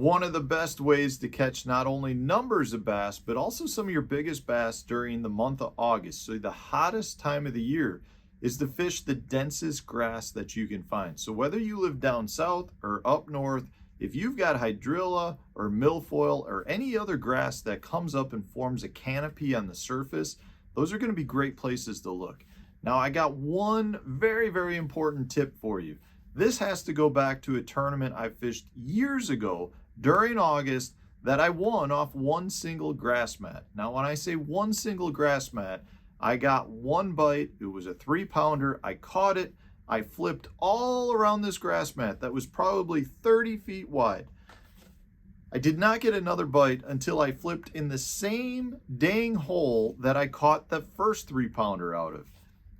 one of the best ways to catch not only numbers of bass, but also some of your biggest bass during the month of August. So the hottest time of the year is to fish the densest grass that you can find. So whether you live down south or up north, if you've got hydrilla or milfoil or any other grass that comes up and forms a canopy on the surface, those are going to be great places to look. Now, I got one very, very important tip for you. This has to go back to a tournament I fished years ago during August that I won off one single grass mat. Now, when I say one single grass mat, I got one bite. It was a 3-pounder. I caught it. I flipped all around this grass mat that was probably 30 feet wide. I did not get another bite until I flipped in the same dang hole that I caught the first 3-pounder out of.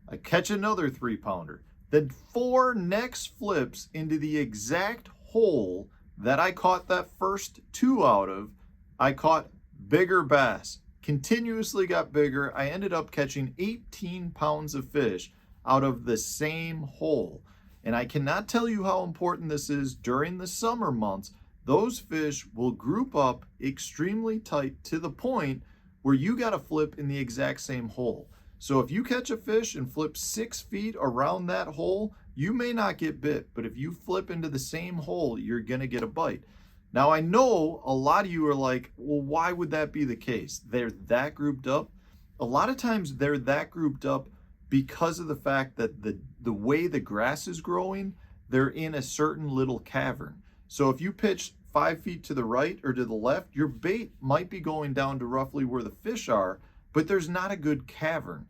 I catch another 3-pounder. Then 4 next flips into the exact hole that I caught that first 2 out of, I caught bigger bass. Continuously got bigger. I ended up catching 18 pounds of fish out of the same hole. And I cannot tell you how important this is during the summer months. Those fish will group up extremely tight to the point where you got to flip in the exact same hole. So if you catch a fish and flip 6 feet around that hole, you may not get bit, but if you flip into the same hole, you're going to get a bite. Now, I know a lot of you are like, well, why would that be the case? They're that grouped up. A lot of times they're that grouped up because of the fact that the way the grass is growing, they're in a certain little cavern. So if you pitch 5 feet to the right or to the left, your bait might be going down to roughly where the fish are, but there's not a good cavern.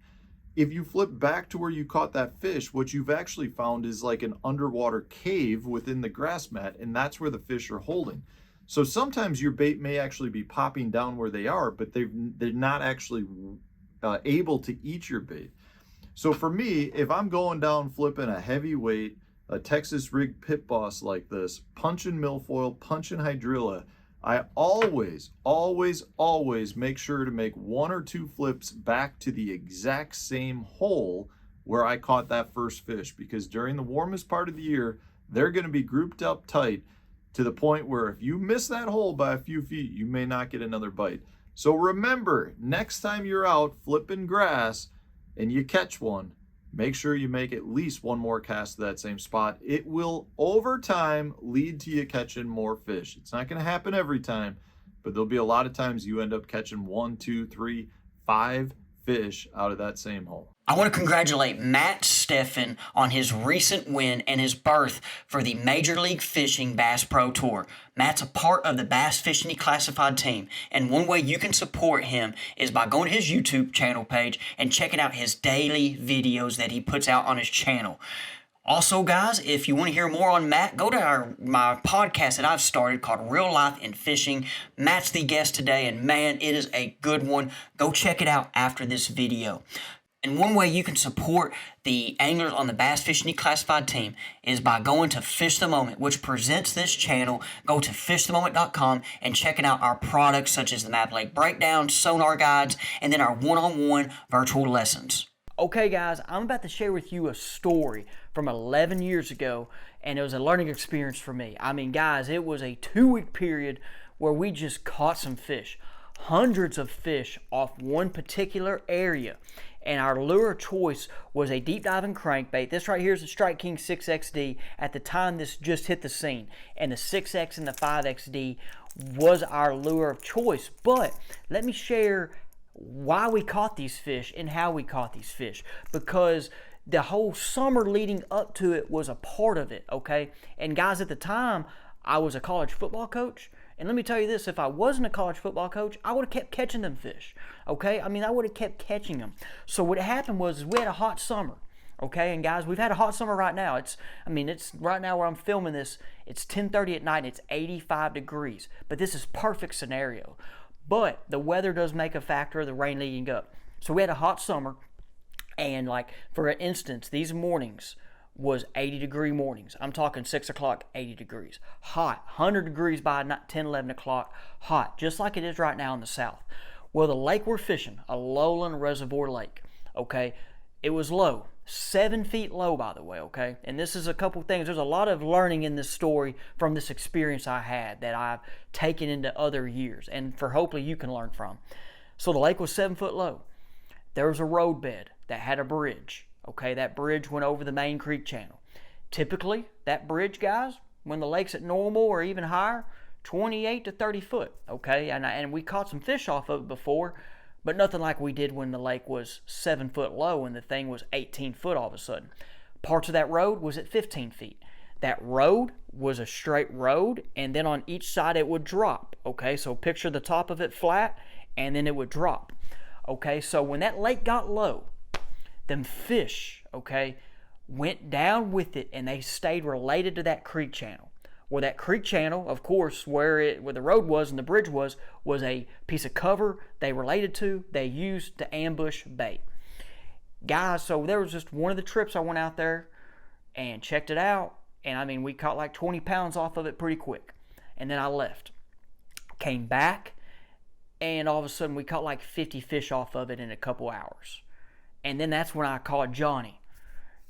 If you flip back to where you caught that fish, what you've actually found is like an underwater cave within the grass mat, and that's where the fish are holding. So sometimes your bait may actually be popping down where they are, but they're not actually able to eat your bait. So for me, if I'm going down flipping a heavyweight, a Texas rig pit boss like this, punching milfoil, punching hydrilla, I always make sure to make 1 or 2 flips back to the exact same hole where I caught that first fish, because during the warmest part of the year, they're going to be grouped up tight to the point where if you miss that hole by a few feet, you may not get another bite. So remember, next time you're out flipping grass and you catch one, make sure you make at least 1 more cast to that same spot. It will, over time, lead to you catching more fish. It's not going to happen every time, but there'll be a lot of times you end up catching 1, 2, 3, 5 fish out of that same hole. I want to congratulate Matt Stefan on his recent win and his berth for the Major League Fishing Bass Pro Tour. Matt's a part of the Bass Fishing Declassified team, and one way you can support him is by going to his YouTube channel page and checking out his daily videos that he puts out on his channel. Also, guys, if you want to hear more on Matt, go to my podcast that I've started called Real Life in Fishing. Matt's the guest today, and man, it is a good one. Go check it out after this video. And one way you can support the anglers on the Bass Fishing Declassified team is by going to Fish the Moment, which presents this channel. Go to fishthemoment.com and checking out our products such as the Map Lake Breakdown, sonar guides, and then our one-on-one virtual lessons. Okay, guys, I'm about to share with you a story from 11 years ago, and it was a learning experience for me. I mean, guys, it was a 2-week period where we just caught some fish, hundreds of fish off one particular area. And our lure of choice was a deep diving crankbait. This right here is the Strike King 6XD. At the time this just hit the scene, and the 6X and the 5XD was our lure of choice. But let me share why we caught these fish and how we caught these fish, because the whole summer leading up to it was a part of it, okay? And guys, at the time, I was a college football coach. And let me tell you this, if I wasn't a college football coach, I would have kept catching them fish, okay? I mean, I would have kept catching them. So what happened was we had a hot summer, okay? And guys, we've had a hot summer right now. It's right now where I'm filming this, it's 10:30 at night and it's 85 degrees. But this is perfect scenario. But the weather does make a factor of the rain leading up. So we had a hot summer, and like, for instance, these mornings was 80-degree mornings. I'm talking 6 o'clock, 80 degrees. Hot, 100 degrees by 10, 11 o'clock. Hot, just like it is right now in the south. Well, the lake we're fishing, a lowland reservoir lake, okay? It was low. 7 feet low, by the way, okay? And this is a couple things. There's a lot of learning in this story from this experience I had that I've taken into other years, and for hopefully you can learn from. So the lake was 7 foot low. There was a roadbed that had a bridge, okay? That bridge went over the main creek channel. Typically, that bridge, guys, when the lake's at normal or even higher, 28 to 30 foot, okay? And we caught some fish off of it before, but nothing like we did when the lake was 7 foot low and the thing was 18 foot all of a sudden. Parts of that road was at 15 feet. That road was a straight road, and then on each side it would drop, okay? So picture the top of it flat, and then it would drop, okay? So when that lake got low, them fish, okay, went down with it, and they stayed related to that creek channel. Well, that creek channel, of course, where the road was and the bridge was a piece of cover they related to, they used to ambush bait. Guys, so there was just one of the trips I went out there and checked it out, and I mean, we caught like 20 pounds off of it pretty quick. And then I left. Came back, and all of a sudden we caught like 50 fish off of it in a couple hours. And then that's when I called Johnny.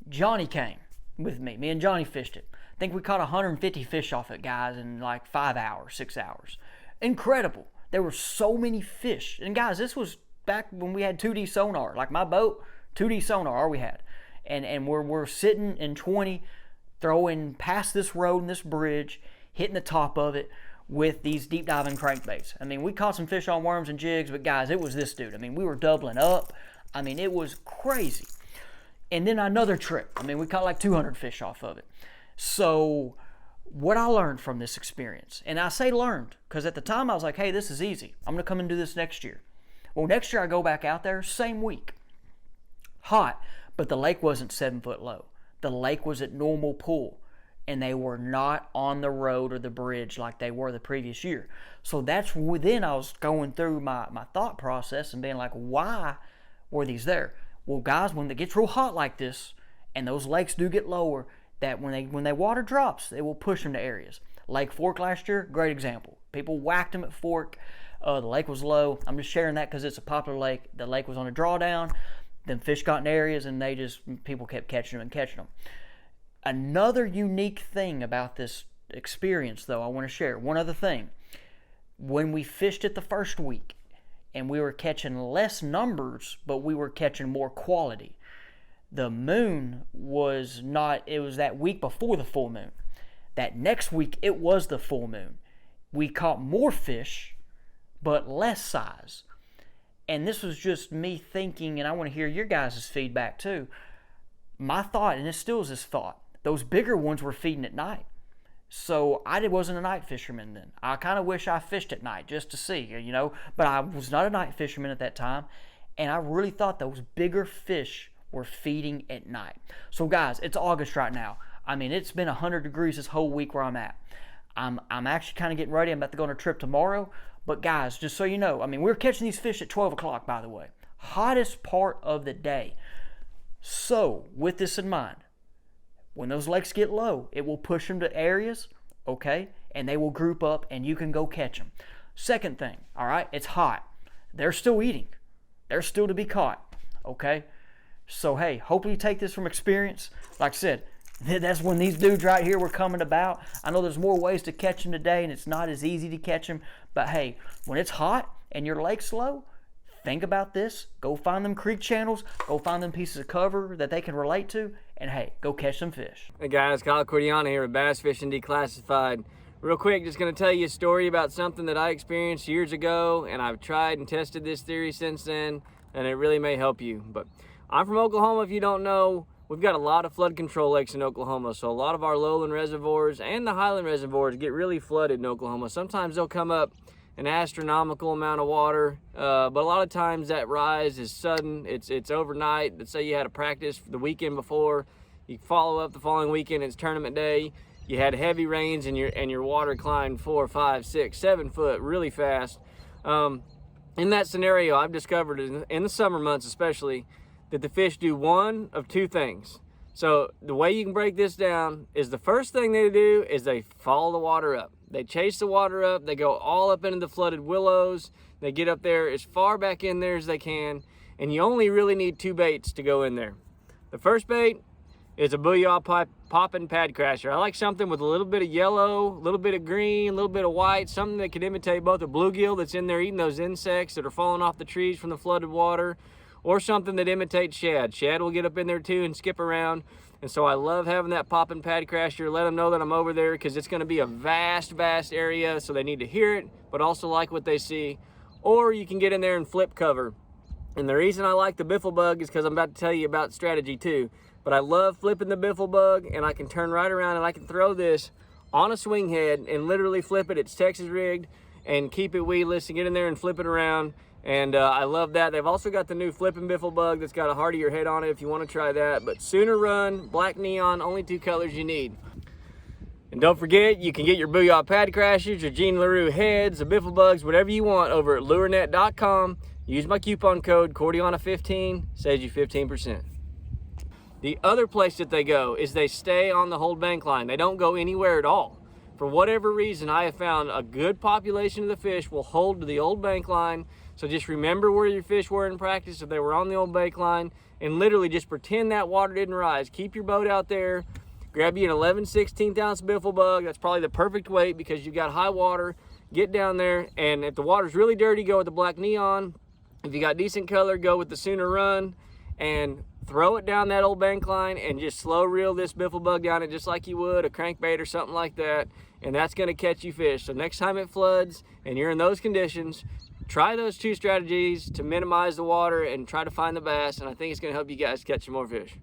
Johnny came with me. Me and Johnny fished it. I think we caught 150 fish off it, guys, in like 5 hours, 6 hours. Incredible. There were so many fish. And guys, this was back when we had 2D sonar. Like my boat, 2D sonar, all we had. And we're sitting in 20, throwing past this road and this bridge, hitting the top of it with these deep diving crankbaits. I mean, we caught some fish on worms and jigs, but guys, it was this dude. I mean, we were doubling up. I mean, it was crazy. And then another trip. I mean, we caught like 200 fish off of it. So what I learned from this experience, and I say learned because at the time I was like, hey, this is easy. I'm going to come and do this next year. Well, next year I go back out there, same week. Hot, but the lake wasn't 7 foot low. The lake was at normal pool, and they were not on the road or the bridge like they were the previous year. So that's then I was going through my thought process and being like, why were these there? Well, guys, when it gets real hot like this, and those lakes do get lower, that when they water drops, they will push them to areas. Lake Fork last year, great example. People whacked them at Fork. The lake was low. I'm just sharing that because it's a popular lake. The lake was on a drawdown. Then fish got in areas, and people kept catching them and catching them. Another unique thing about this experience, though, I want to share. One other thing. When we fished it the first week, and we were catching less numbers, but we were catching more quality. The moon was not, it was that week before the full moon. That next week, it was the full moon. We caught more fish, but less size. And this was just me thinking, and I want to hear your guys' feedback too. My thought, and it still is this thought, those bigger ones were feeding at night. So I wasn't a night fisherman then. I kind of wish I fished at night just to see, but I was not a night fisherman at that time. And I really thought those bigger fish were feeding at night. So guys, it's August right now. I mean, it's been 100 degrees this whole week where I'm at. I'm actually kind of getting ready. I'm about to go on a trip tomorrow. But guys, just so you know, I mean, we were catching these fish at 12 o'clock, by the way. Hottest part of the day. So, with this in mind, when those lakes get low, it will push them to areas, okay? And they will group up and you can go catch them. Second thing, all right, it's hot. They're still eating. They're still to be caught, okay? So, hey, hopefully you take this from experience. Like I said, that's when these dudes right here were coming about. I know there's more ways to catch them today, and it's not as easy to catch them. But, hey, when it's hot and your lake's low, think about this. Go find them creek channels. Go find them pieces of cover that they can relate to. And, hey, go catch some fish. Hey, guys. Kyle Cortiana here with Bass Fishing Declassified. Real quick, just going to tell you a story about something that I experienced years ago, and I've tried and tested this theory since then, and it really may help you. But I'm from Oklahoma, if you don't know. We've got a lot of flood control lakes in Oklahoma, so a lot of our lowland reservoirs and the highland reservoirs get really flooded in Oklahoma. Sometimes they'll come up an astronomical amount of water, but a lot of times that rise is sudden. It's overnight. Let's say you had a practice the weekend before, you follow up the following weekend, it's tournament day. You had heavy rains and your water climbed 4, 5, 6, 7 foot really fast. In that scenario, I've discovered in the summer months especially, that the fish do one of two things. So the way you can break this down is the first thing they do is they follow the water up. They chase the water up, they go all up into the flooded willows, they get up there as far back in there as they can, and you only really need two baits to go in there. The first bait is a booyah popping pad crasher. I like something with a little bit of yellow, a little bit of green, a little bit of white, something that can imitate both a bluegill that's in there eating those insects that are falling off the trees from the flooded water, or something that imitates shad. Shad will get up in there too and skip around. And so I love having that popping pad crasher. Let them know that I'm over there, because it's going to be a vast area, so they need to hear it, but also like what they see. Or you can get in there and flip cover. And the reason I like the biffle bug is because I'm about to tell you about strategy too. But I love flipping the biffle bug, and I can turn right around and I can throw this on a swing head and literally flip it. It's Texas rigged, and keep it weedless and get in there and flip it around. And I love that. They've also got the new flipping biffle bug that's got a heartier head on it if you want to try that. But Sooner Run, black neon, only 2 colors you need. And don't forget, you can get your Booyah Pad Crashers, your Gene LaRue heads, the biffle bugs, whatever you want over at lurenet.com. Use my coupon code Cortiana15, saves you 15%. The other place that they go is they stay on the hold bank line. They don't go anywhere at all. For whatever reason, I have found a good population of the fish will hold to the old bank line. So just remember where your fish were in practice if they were on the old bank line, and literally just pretend that water didn't rise. Keep your boat out there. Grab you an 11/16 ounce biffle bug. That's probably the perfect weight because you got high water. Get down there, and if the water's really dirty, go with the black neon. If you got decent color, go with the Sooner Run, and throw it down that old bank line and just slow reel this biffle bug down it just like you would a crankbait or something like that, and that's going to catch you fish. So next time it floods and you're in those conditions, try those 2 strategies to minimize the water and try to find the bass, and I think it's going to help you guys catch some more fish.